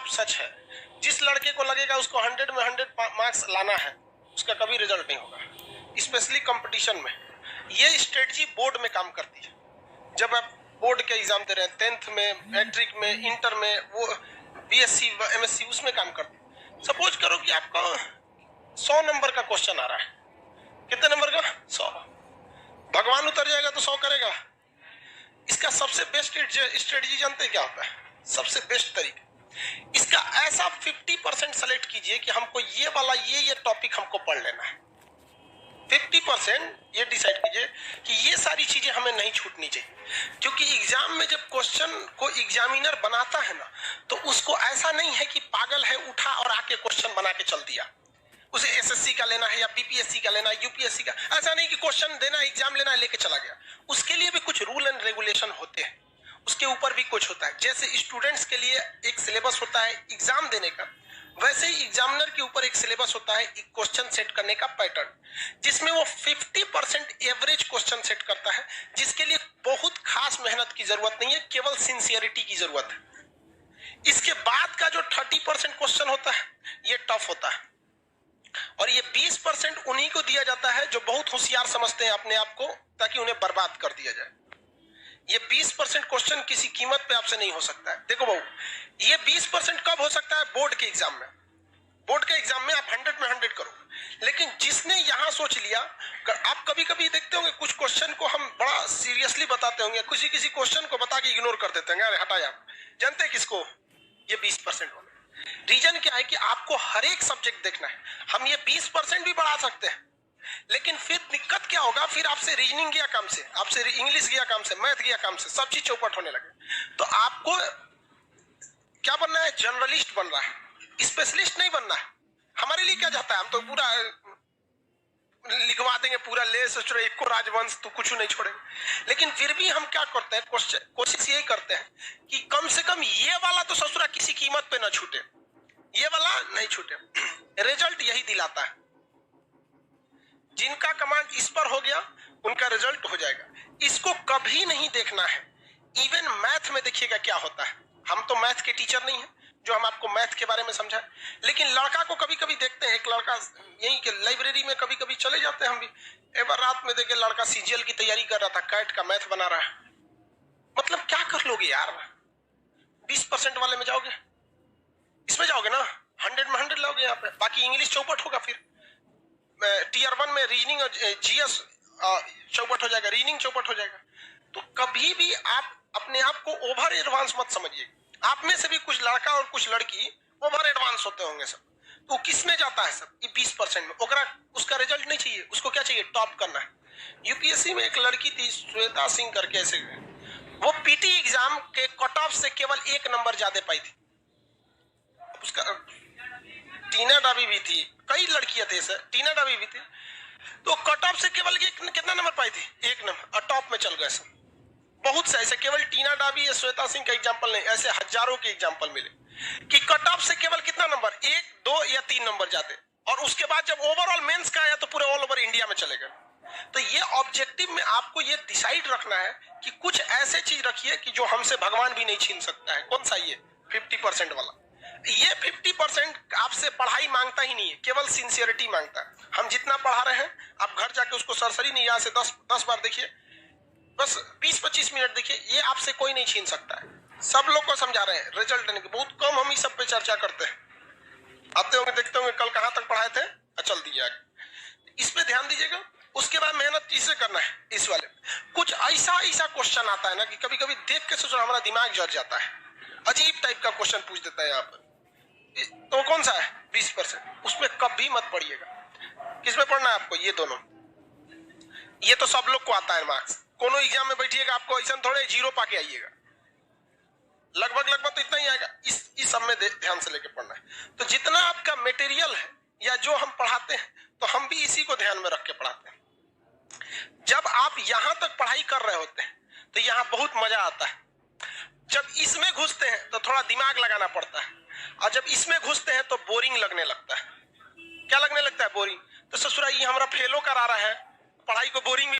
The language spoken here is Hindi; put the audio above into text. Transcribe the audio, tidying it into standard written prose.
साफ सच है, जिस लड़के को लगेगा उसको 100 में 100 मार्क्स लाना है, उसका कभी रिजल्ट नहीं होगा, स्पेशली कंपटीशन में। ये स्ट्रेटजी बोर्ड में काम करती है। जब आप बोर्ड के एग्जाम दे रहे हैं, 10th में, मैट्रिक में, इंटर में, वो बीएससी एमएससी, उसमें काम करती है। सपोज करो कि आपका 100 नंबर का क्वेश्चन आ रहा है। कितने नंबर का? 100। भगवान उतर जाएगा तो 100 करेगा। इसका सबसे बेस्ट स्ट्रेटजी जानते हैं क्या होता है? सबसे बेस्ट तरीका, इसका ऐसा 50% सेलेक्ट कीजिए कि हमको ये वाला ये टॉपिक हमको पढ़ लेना है। 50% ये डिसाइड कीजिए कि ये सारी चीजें हमें नहीं छूटनी चाहिए, क्योंकि एग्जाम में जब क्वेश्चन को एग्जामिनर बनाता है ना, तो उसको ऐसा नहीं है कि पागल है उठा और आके क्वेश्चन बना के चल दिया। उसे एसएससी का लेना है या बीपीएससी का लेना है, यूपीएससी का, ऐसा नहीं कि क्वेश्चन देना है, एग्जाम लेना है, लेके चला गया। उसके लिए भी कुछ रूल एंड रेगुलेशन होते हैं, उसके ऊपर भी कुछ होता है। जैसे स्टूडेंट्स के लिए एक सिलेबस होता है एग्जाम देने का, वैसे ही एग्जामिनर के ऊपर एक सिलेबस होता है एक क्वेश्चन सेट करने का पैटर्न, जिसमें वो 50% एवरेज क्वेश्चन सेट करता है, जिसके लिए बहुत खास मेहनत की जरूरत नहीं है, केवल सिंसियरिटी की जरूरत है। इसके बाद का जो 30% क्वेश्चन होता है, ये टफ होता है, और ये 20% उन्हीं को दिया जाता है जो बहुत होशियार समझते हैं अपने आप को, ताकि उन्हें बर्बाद कर दिया जाए। ये 20% क्वेश्चन किसी कीमत पे आपसे नहीं हो सकता है। देखो बहू, ये 20% कब हो सकता है? बोर्ड के एग्जाम में। बोर्ड के एग्जाम में आप 100 में 100 करो, लेकिन जिसने यहां सोच लिया, आप कभी कभी देखते होंगे कुछ क्वेश्चन को हम बड़ा सीरियसली बताते होंगे, किसी क्वेश्चन को बता के इग्नोर कर देते हैं, अरे हटा यार। जानते हैं किसको? ये 20% वाले। रीजन क्या है कि आपको हर एक सब्जेक्ट देखना है। हम ये 20% भी बढ़ा सकते हैं, लेकिन फिर दिक्कत क्या होगा? फिर आपसे रीजनिंग गया काम से, आपसे इंग्लिश गया काम से, मैथ गया काम से, सब चीज चौपट होने लगे। तो आपको क्या बनना है? जर्नलिस्ट बन रहा है, स्पेशलिस्ट नहीं बनना है। हमारे लिए क्या जाता है? हम तो पूरा लिखवा देंगे, पूरा ले सोच रहे, एक को राजवंश तो कुछ नहीं छोड़ेंगे। लेकिन फिर भी हम क्या करते हैं? कोशिश यही करते हैं कि कम से कम ये वाला तो ससुरा किसी कीमत पे ना छूटे, ये वाला नहीं छूटे। रिजल्ट यही दिलाता है। जिनका कमांड इस पर हो गया, उनका रिजल्ट हो जाएगा। इसको कभी नहीं देखना है। इवन मैथ में देखिएगा क्या होता है। हम तो मैथ के टीचर नहीं हैं जो हम आपको मैथ के बारे में समझाएं, लेकिन लड़का को कभी कभी देखते हैं। एक लड़का यही के लाइब्रेरी में कभी कभी चले जाते हैं हम भी, एक बार रात में देखे लड़का सीजीएल की तैयारी कर रहा था, कैट का मैथ बना रहा है। मतलब क्या कर लोगे यार? 20% वाले में जाओगे, इसमें जाओगे ना, 100 में 100 लाओगे यहाँ पे, बाकी इंग्लिश चौपट होगा। फिर टीयर 1 में रीजनिंग और जीएस चौपट हो जाएगा, रीजनिंग चौपट हो जाएगा। तो कभी भी आप अपने आप को ओवर एडवांस मत समझिए। आप में से भी कुछ लड़का और कुछ लड़की ओवर एडवांस होते होंगे सब, तो किस में जाता है सब? ये 20% में। उसका रिजल्ट नहीं चाहिए, उसको क्या चाहिए? टॉप करना है। यूपीएससी में एक लड़की थी श्वेता सिंह करके, ऐसे वो पीटी एग्जाम के कट ऑफ से केवल 1 नंबर ज्यादा पाई थी। उसका टीना डाबी भी थी, कई लड़कियां थे सर, टीना डाबी भी थी, तो कट ऑफ से केवल कितना नंबर पाई थी? 1 नंबर, और टॉप में चल गए सब। बहुत से ऐसे, केवल टीना डाबी या श्वेता सिंह का एग्जाम्पल नहीं, ऐसे हजारों के एग्जाम्पल मिले कि कट ऑफ से केवल कितना नंबर? 1, 2 या 3 नंबर जाते, और उसके बाद जब ओवरऑल मेंस का आया तो पूरे ऑल ओवर इंडिया में चले गए। तो ये ऑब्जेक्टिव में आपको ये डिसाइड रखना है कि कुछ ऐसे चीज रखिए कि जो हमसे भगवान भी नहीं छीन सकता है। कौन सा? ये 50% वाला। ये 50% आपसे पढ़ाई मांगता ही नहीं है, केवल सिंसियरिटी मांगता है। हम जितना पढ़ा रहे हैं, आप घर जाके उसको सरसरी नहीं, यहाँ से 10 बार देखिए, बस 20-25 मिनट देखिए, ये आपसे कोई नहीं छीन सकता है। सब लोग को समझा रहे हैं, रिजल्ट आने के बहुत कम हम इस सब पे चर्चा करते हैं। आते होंगे, देखते होंगे कल कहां तक पढ़ाए थे, चल दिया आगे। इस पे ध्यान दीजिएगा। उसके बाद मेहनत किससे करना है? इस वाले कुछ ऐसा क्वेश्चन आता है ना कि कभी कभी देख के सोचो हमारा दिमाग जल जाता है। अजीब टाइप का क्वेश्चन पूछ देता है यहाँ पर। तो कौन सा है? 20%। उसमें कभी मत पढ़िएगा। किसमें पढ़ना है आपको? ये दोनों। ये तो सब लोग को आता है मार्क्स। कोनो एग्जाम में बैठिएगा, आपको ऐसा थोड़े 0 पाके आइएगा, लगभग तो इतना ही आएगा। इस सब में ध्यान से लेके पढ़ना है। तो जितना आपका मटेरियल है या जो हम पढ़ाते हैं, तो हम भी इसी को ध्यान में रख के पढ़ाते हैं। जब आप यहां तक पढ़ाई कर रहे होते हैं तो यहाँ बहुत मजा आता है। जब इसमें घुसते हैं तो थोड़ा दिमाग लगाना पड़ता है, और जब इसमें घुसते हैं तो बोरिंग लगने लगता है। क्या लगने लगता है? बोरिंग। तो ससुरा ये हमारा फेलो करा रहा है, पढ़ाई को बोरिंग